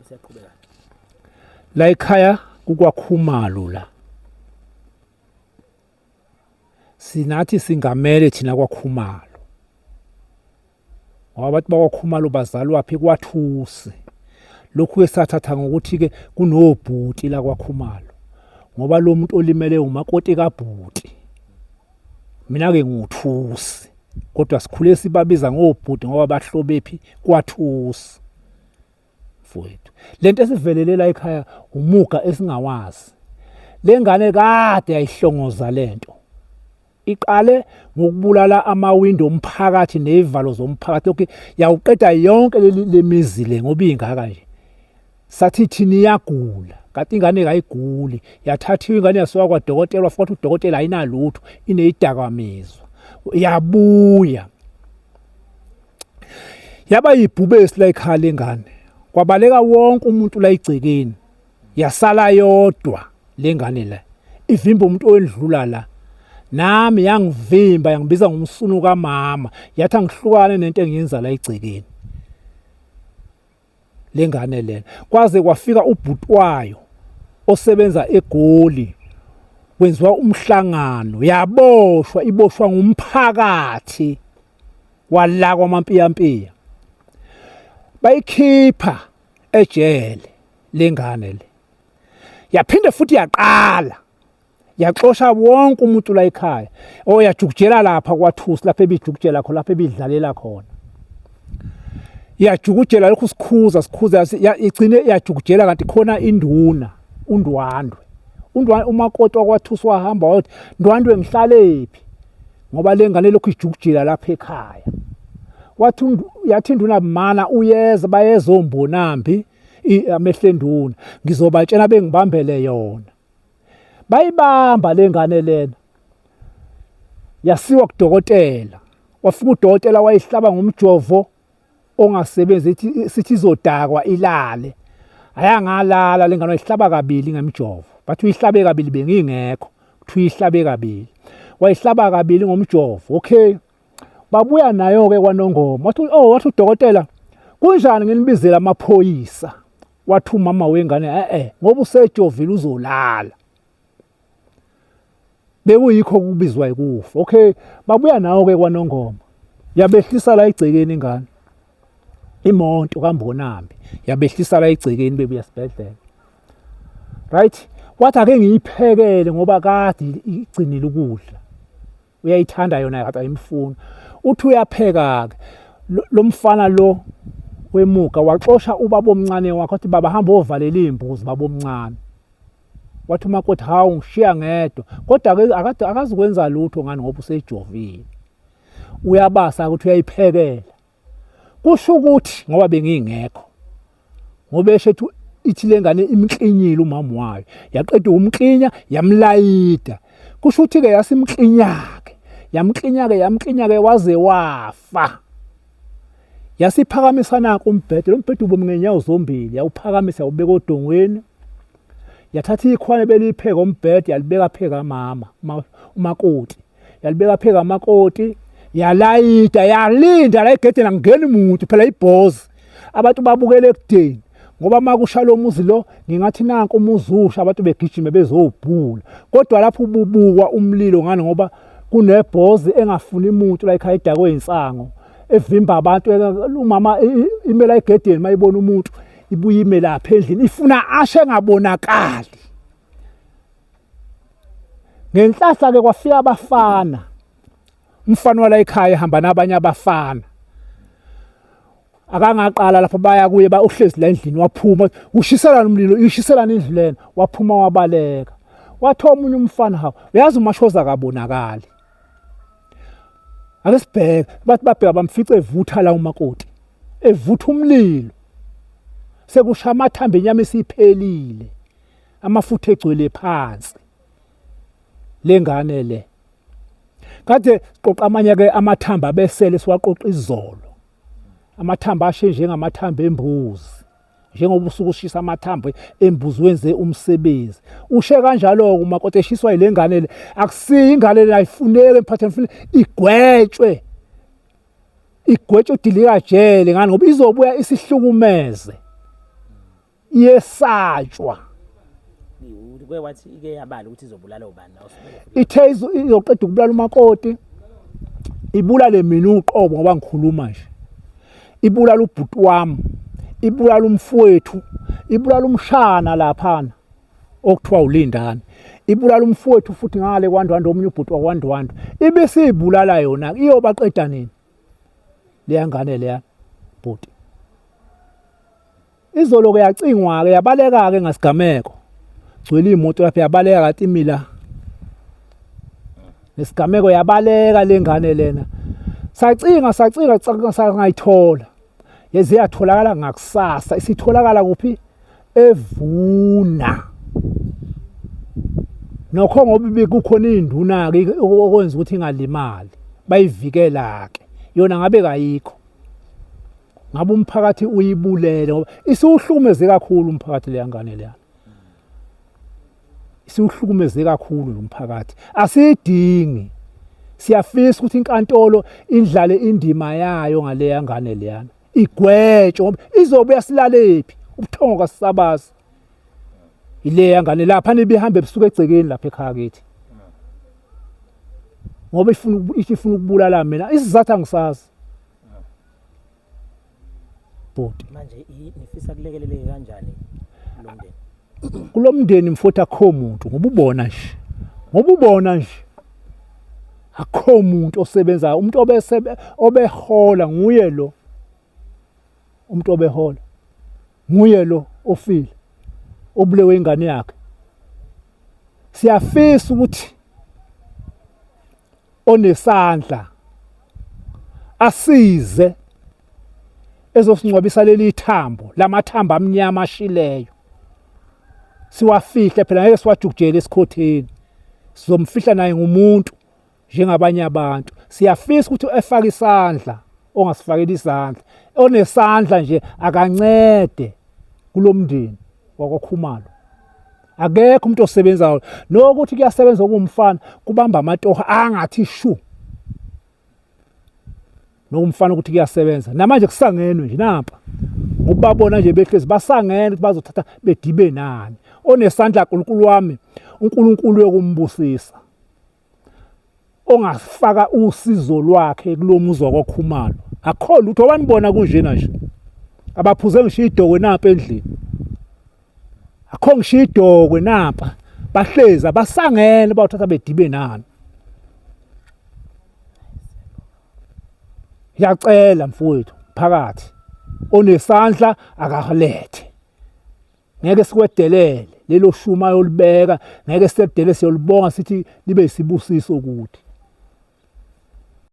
Siyaqhubeka. La ekhaya kukwaKhumalo la. Sinathi singamele thina kwaKhumalo. Ngoba abantu bakwaKhumalo bazalwa phi kwaThusi. Lokhu ke sathatha ngokuthi ke kunobhuti la kwaKhumalo. Ngoba lo muntu olimele umakoti kaBhuti. Mina ke nguthusi. Kodwa sikhule sibabiza ngobhuti ngoba bahlobe phi kwaThusi. Mfowethu. Lento esivelele la ekhaya umuga esingawazi. Lengane kade yayihlongoza lento. Iqale ngokubulala amawindo omphakathi nezivalo zomphakathi lokho yawuqeda yonke lemizi le ngoba ingaka nje. Sathi thina iyagula, kanti ingane kayiguli, yathathiwa ingane yasuka kwaDokotela wafuthi uDokotela ayinalutho, ineyidakamizwa. Yabuya. Yaba yibhubesi la ekhaya lengane. Kwabaleka wonke umuntu la igcekeni. Yasala yodwa lengane la. Ivimba umuntu owendlula la. Nami yangivimba yangibiza ngomsunu kaMama, yathi angihlukane nento engiyenza la igcekeni. Lengane lena kwaze kwafika ubhutwayo osebenza eGoli kwenziwa umhlangano yaboshwa iboshwa ngumphakathi wala kwaMampiyampiya bayikhipha ejele lengane le yaphinde futhi yaqala yaxosha wonke umuntu la ekhaya oyajukujela lapha kwaThusi lapha ebijukujela khona lapha ebidlalela khona yajukujela lokhu sikhuza igcine yajukujela kanti khona induna uNdwandwe umakoti wakwaThusi wahamba wathi Ndwandwe ngihlalепhi ngoba lengane lokhu ijukujela lapha ekhaya wathi yathi induna mana uyeza bayezombonambi amehlenduna ngizobatshela bengibambele yona bayibamba lengane lena yasiwa kuDokotela wafika uDokotela wayihlaba ngomjovo ongasebenzi sithi izodakwa ilale ayangalala lengane wayihlaba kabili ngemjovo bathi uyihlabe kabili bengingekho kuthi uyihlabe kabili wayihlaba kabili ngomjovo okay babuya nayo ke kwaNongoma wathi uDokotela kunjani nginibizela amaphoyisa wathi umama wengane ngoba usejovile uzolala bekuyikho kubizwa ikufa okay babuya nawo ke kwaNongoma yabehlisa la igcekeni ingane imoto kaMbonambi yabehlisa la igcekeni bebuya sibhedlela right wathi ake ngiyiphekele ngoba kade igcinile ukudla uyayithanda yona kade ayimfuni uthi uyapheka ke lo mfana lo wemuka waxosha ubaba omncane wakhe wathi baba hamba ovalela izimbuzi baba omncane wathi umakoti hawu ngishiya ngedwa kodwa akade akazikwenza lutho ngani ngoba usejovile uyabasa ukuthi uyayiphekela kusho ukuthi ngoba bengingekho ngoba eshethu ithi lengane imklinyile umama wayo yaqeda umklinya yamlayida kusho ukuthi ke yasimklinyake yamklinyake waze wafa yasiphakamisa nako umbhede lo mbhede ubomngenyawo zombili yawuphakamisa ubeka odongweni yathatha ikhwane belipheka umbhede yalibeka pheka mama umakoti yalibeka pheka amakoti yalayida yalinda la igedeni angeni umuntu phela ibhozi abantu babukele ekudeni ngoba makusha lo muzi lo ngingathi nanku umuzi usha abantu begijime bezobhula kodwa lapho ububukwa umlilo ngani ngoba kunebhozi engafuni umuntu la ekhaya idakwe insango evimba abantu umama imela egedeni mayibona umuntu ibuye ime lapha endlini ifuna ashe engabonakali ngenhlahla ke kwafika abafana umfana wala ekhaya hamba nabanye abafana akangaqala lapha baya kuye uhlezi la endlini waphuma ushiselana umlilo ishiselana endleleni waphuma wabaleka wathi omunye umfana hawo uyazi umashoza kabonakali ake sibheke bathi babheka bamfica evutha la umakoti evutha umlilo sekusha amathambo enyama esiphelile amafutha egcwele phansi lengane le kade siqoqa amanye ke amathamba abesele siwaqoqa izolo amathamba ashe njengamathambo embuzi njengoba usuku ushisa amathambo embuzi wenze umsebenzi ushe kanjalo umakoti eshiswa ilengane le akusiyi ingane le ayifuneke emphatheni igwetshwe udilika jele ngani ngoba izobuya isihlukumeze yesatshwa Kuke wathi ike yabala ukuthi izobulala ubani nawo. ithe izoqeda ukubulala umakoti ibulale mina uqobo ngoba ngikhuluma nje ibulala ubhuti wami ibulala umfowethu ibulala umshana laphana okuthiwa uLindani ibulala umfowethu futhi ngale kwaNdwandwe omunye ubhuti wakwaNdwandwe ibisibulala yona iyobaqeda nini leya ngane leya bhuti izolo ke yacingwa ke yabaleka ke ngasigameko gcwele imoto lapha yabaleka kaTimila nesigameko yabaleka lengane lena sacinga sangayithola yeze yatholakala ngakusasa isitholakala kuphi evuna nokho ngoba bekukhona induna ke okwenza ukuthi ingalimali bayivikela ke yona ngabe kayikho ngabe umphakathi uyibulele ngoba isuhlukumeze kakhulu umphakathi leyangane leya isuhlukumeze kakhulu umphakathi asidingi siyafisa ukuthi inkantolo indlale indima yayo ngaleya ngane leyana igwetsho ngoba izobe yasilalephi ubuthongo kasisabazi ileya ngane lapha nibihambe ebusuku egcekeni lapha ekhaya kithi ngoba ifuna ukubulala mina isizathu angisazi bhuti manje nifisa kulekeleleke kanjani lo mndeni kulomndeni mfowethu akho umuntu ngoba ubona nje akho umuntu osebenzayo umuntu obehola nguye lo umuntu obehola nguye lo ofile obulewe ingane yakhe siyafisa ukuthi onesandla asize ezosingcwabisa leli thambo lamathambo amnyama ashileyo siwafihle phela ngeke siwajukujele esikhotheni sizomfihla naye ngumuntu njengabanye abantu siyafisa ukuthi efake isandla ongasifakeli isandla onesandla nje akancede kulomndeni wakwaKhumalo akekho umuntu osebenzayo nokuthi kuyasebenza okumfana kubamba amatoha angathi shu nokumfana ukuthi kuyasebenza namanje kusangenwe nje napha ngokubabona nje behlezi basangena ukuthi bazothatha bedibe nani onesandla uNkulunkulu wami uNkulunkulu yokumbusisa ongafaka usizo lwakhe kulomuzi wakwaKhumalo akho lutho wanibona kunjena nje abaphuze ngisho idokwe napha endlini akho ngisho idokwe napha bahlezi abasangene bawuthatha bedibe nani yacela mfowethu phakathi onesandla akalethe ngeke sikwedelele lelo shuma yolibeka ngeke sisedele siyolibonga sithi libe isibusiso ukuthi